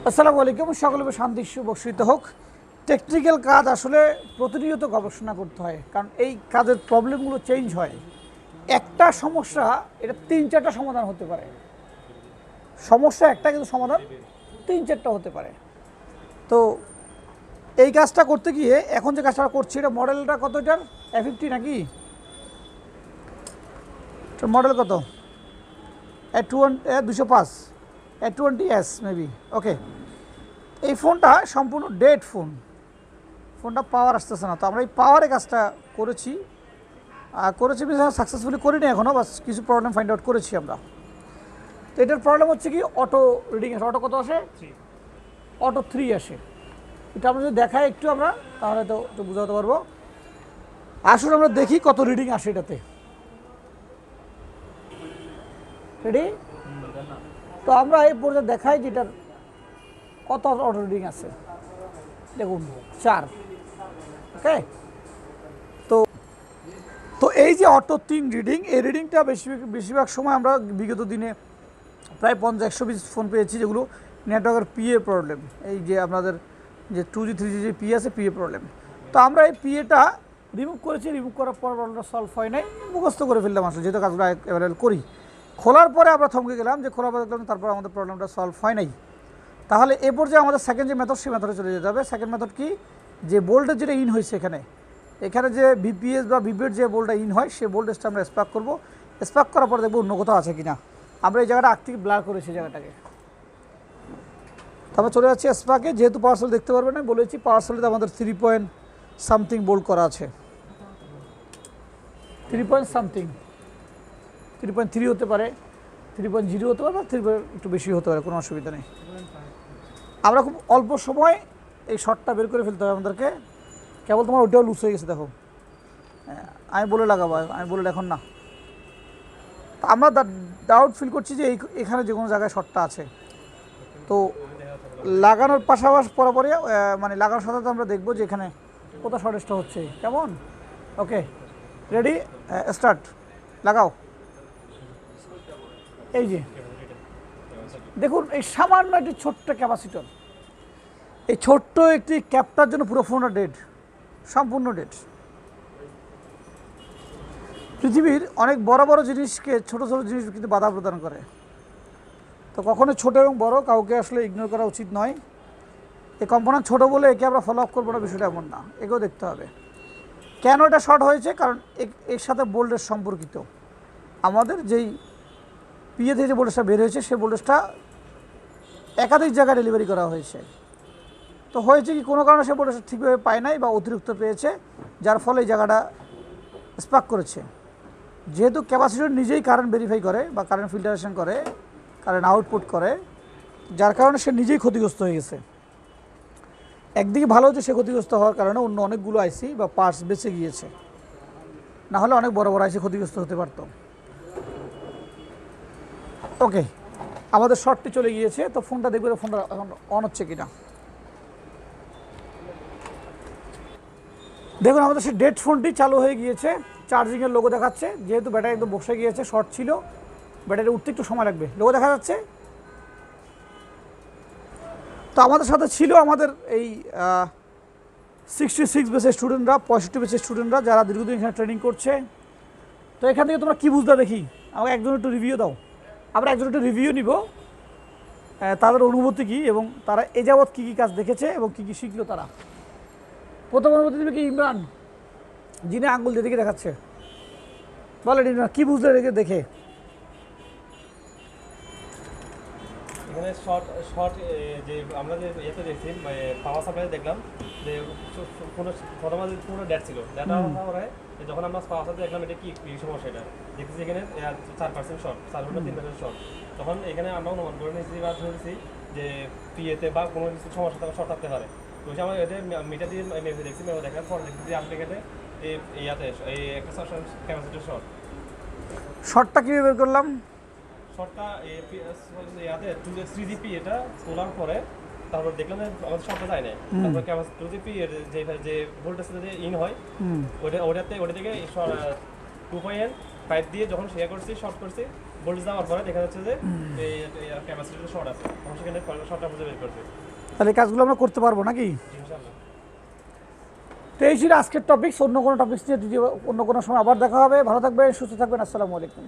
আসসালামু আলাইকুম, সকলে শান্তি সুবর্ষিত হোক। টেকনিক্যাল কাজ আসলে প্রতিনিয়ত গবেষণা করতে হয়, কারণ এই কাজের প্রবলেমগুলো চেঞ্জ হয়। একটা সমস্যা এটা ৩-৪টা সমাধান হতে পারে। সমস্যা একটা, কিন্তু সমাধান ৩-৪টা হতে পারে। তো এই কাজটা করতে গিয়ে এখন যে কাজটা করছি, এটা মডেলটা কত? এটার A50 নাকি? মডেল কত? A205 A20s maybe. ওকে, এই ফোনটা সম্পূর্ণ ডেড ফোনটা পাওয়ার আসতেছে না। তো আমরা এই পাওয়ারে কাজটা করেছি সাকসেসফুলি করিনি এখনও, বাস কিছু প্রবলেম ফাইন্ড আউট করেছি আমরা। তো এটার প্রবলেম হচ্ছে কি, অটো রিডিং আসে। অটো কত আসে? অটো 3 আসে। এটা আমরা যদি দেখাই একটু আমরা, তাহলে তো একটু বোঝাতে পারবো। আসুন আমরা দেখি কত রিডিং আসে এটাতে। রেডি? তো আমরা এই পর্যায়ে দেখাই যে এটার কত অটো রিডিং আছে। দেখুন 4। ওকে, তো এই যে অটো 3 রিডিং, এই রিডিংটা বেশিরভাগ সময় আমরা বিগত দিনে প্রায় 50-120 ফোন পেয়েছি যেগুলো নেটওয়ার্কের পিএ প্রবলেম। এই যে আপনাদের যে 2G 3G যে পিএ আছে, পিএ প্রবলেম। তো আমরা এই পিএটা রিমুভ করেছি। রিমুভ করার পর প্রবলেমটা সলভ হয় নাই, মুখস্থ করে ফেললাম আসলে, যেহেতু কাজগুলো অ্যাভেলেবল করি। খোলার পরে আমরা থমকে গেলাম যে খোলার পরে দেখলাম তারপর আমাদের প্রবলেমটা সলভ হয় নাই। তাহলে এ পর্যায়ে আমাদের সেকেন্ড যে মেথড, সেই মেথডে চলে যেতে হবে। সেকেন্ড মেথড কি, যে ভোল্টেজ যেটা ইন হয়েছে এখানে যে বিপিএস বা বিপিএর যে ভোল্টটা ইন হয়, সেই ভোল্টেজটা আমরা স্পার্ক করবো। স্পার্ক করার পর দেখবো অন্য কোথাও আছে কিনা। আমরা এই জায়গাটা আগ থেকে ব্লার করেছি জায়গাটাকে। তারপর চলে যাচ্ছি স্পার্কে। যেহেতু পাওয়ার সেল দেখতে পারবে না, বলেছি পাওয়ার সেলতে আমাদের 3.something ভোল্ট করা আছে। 3.something 3.3 হতে পারে, 3.0 হতে পারে, বা 3 একটু বেশি হতে পারে, কোনো অসুবিধা নেই। আমরা খুব অল্প সময় এই শর্টটা বের করে ফেলতে হবে আমাদেরকে। কেবল তোমার ওটাও লুজ হয়ে গেছে, দেখো। আমি বলে লাগাবো, আমি বলে এখন না। আমরা ডাউট ফিল করছি যে এখানে যে কোনো জায়গায় শর্টটা আছে। তো লাগানোর পাশাপাশি পরপরই মানে লাগানোর সাথে আমরা দেখবো যে এখানে কোথাও শর্টেজটা হচ্ছে। কেমন? ওকে, রেডি, স্টার্ট, লাগাও। এই যে দেখুন, এই সামান্য একটি ছোট্ট ক্যাপাসিটর, এই ছোট্ট একটি ক্যাপটার জন্য পুরো ফোনটা ডেড, সম্পূর্ণ ডেড। পৃথিবীর অনেক বড় বড় জিনিসকে ছোট ছোট জিনিস কিন্তু বাধা প্রদান করে। তো কখনো ছোট এবং বড় কাউকে আসলে ইগনোর করা উচিত নয়। এই কম্পোনেন্ট ছোট বলে একে আমরা ফলো আপ করবো না, বিষয়টা এমন না, একেও দেখতে হবে। কেন এটা শর্ট হয়েছে? কারণ এর সাথে ভোল্টেজ সম্পর্কিত। আমাদের যেই পিএ থেকে যে ভোল্টেজটা বের হয়েছে, সেই ভোল্টেজটা একাধিক জায়গায় ডেলিভারি করা হয়েছে। তো হয়েছে কি, কোনো কারণে সে ভোল্টেজটা ঠিকভাবে পায় নাই বা অতিরিক্ত পেয়েছে, যার ফলে এই জায়গাটা স্পার্ক করেছে। যেহেতু ক্যাপাসিটর নিজেই কারেন্ট ভেরিফাই করে বা কারেন্ট ফিল্টারেশন করে, কারেন্ট আউটপুট করে, যার কারণে সে নিজেই ক্ষতিগ্রস্ত হয়ে গেছে। একদিকে ভালো হচ্ছে, সে ক্ষতিগ্রস্ত হওয়ার কারণে অন্য অনেকগুলো আইসি বা পার্টস বেঁচে গিয়েছে, না হলে অনেক বড় বড় আইসি ক্ষতিগ্রস্ত হতে পারত। ওকে, আমাদের শর্টটি চলে গিয়েছে। তো ফোনটা দেখবে, ফোনটা এখন অন হচ্ছে কিনা। দেখুন, আমাদের সেই ডেড ফোনটি চালু হয়ে গিয়েছে, চার্জিংয়ের লোগো দেখাচ্ছে। যেহেতু ব্যাটারি একদম বসে গিয়েছে, শর্ট ছিল, ব্যাটারি উঠতে একটু সময় লাগবে। লোগো দেখা যাচ্ছে। তো আমাদের সাথে ছিল আমাদের এই 66 বেসের স্টুডেন্টরা, 65 বেসের স্টুডেন্টরা, যারা দীর্ঘদিন এখানে ট্রেনিং করছে। তো এখান থেকে তোমরা কী বুঝতে দেখি, আমাকে একজন একটু রিভিউ দাও। আমরা একজন একটু রিভিউ নিব, তাদের অনুভূতি কী এবং তারা এ যাবৎ কী কী কাজ দেখেছে এবং কী কী শিখলো তারা। প্রথম অনুভূতি দেবে কি ইমরান, যিনি আঙ্গুল যেদিকে দেখাচ্ছে। বলেন ইমরান, কী বুঝলে দেখে? এখানে শর্ট যে আমরা যে ইয়েতে দেখছি, পাওয়ার সাপ্লাই দেখলাম যে পুরো ডেট ছিল। ডেটা পরে যখন আমরা পাওয়ার সাপ্লাই দেখলাম এটা কি সমস্যা, এটা দেখতেছি এখানে 4% শর্ট, 4.3% শর্ট। তখন এখানে আমরা অনুমান করে নিয়েছি বা ধরেছি যে পিএতে বা কোনো কিছু সমস্যা শর্ট থাকতে পারে। তো আমরা এটা মিটার দিয়ে মেপে দেখছি, মেপে দেখার পর দেখছি যে আপনি এখানে ইয়াতে এই একটা ক্যাপাসিটি শর্টটা কীভাবে বের করলাম? শর্টটা ইয়াতে 3GP এটা তোলার পরে তারপর দেখলাম যে আমাদের শর্টটা যায় না। তারপর ক্যাপাসিটি 2GP এর যে ভোল্টেজটা যে ইন হয়, ওটা থেকে 2.5 দিয়ে যখন শেয়ার করছি, শর্ট করছি, ভোল্টেজ দেওয়ার পরে দেখা যাচ্ছে যে এই ক্যাপাসিটর শর্ট আছে, তখন সেখানে শর্টটা খুঁজে বের করবে। তাহলে এই কাজগুলো আমরা করতে পারবো নাকি? ইনশাআল্লাহ। তো এই ছিল আজকের টপিক। অন্য কোনো টপিক নিয়ে অন্য কোনো সময় আবার দেখা হবে। ভালো থাকবেন, সুস্থ থাকবেন। আসসালামু আলাইকুম।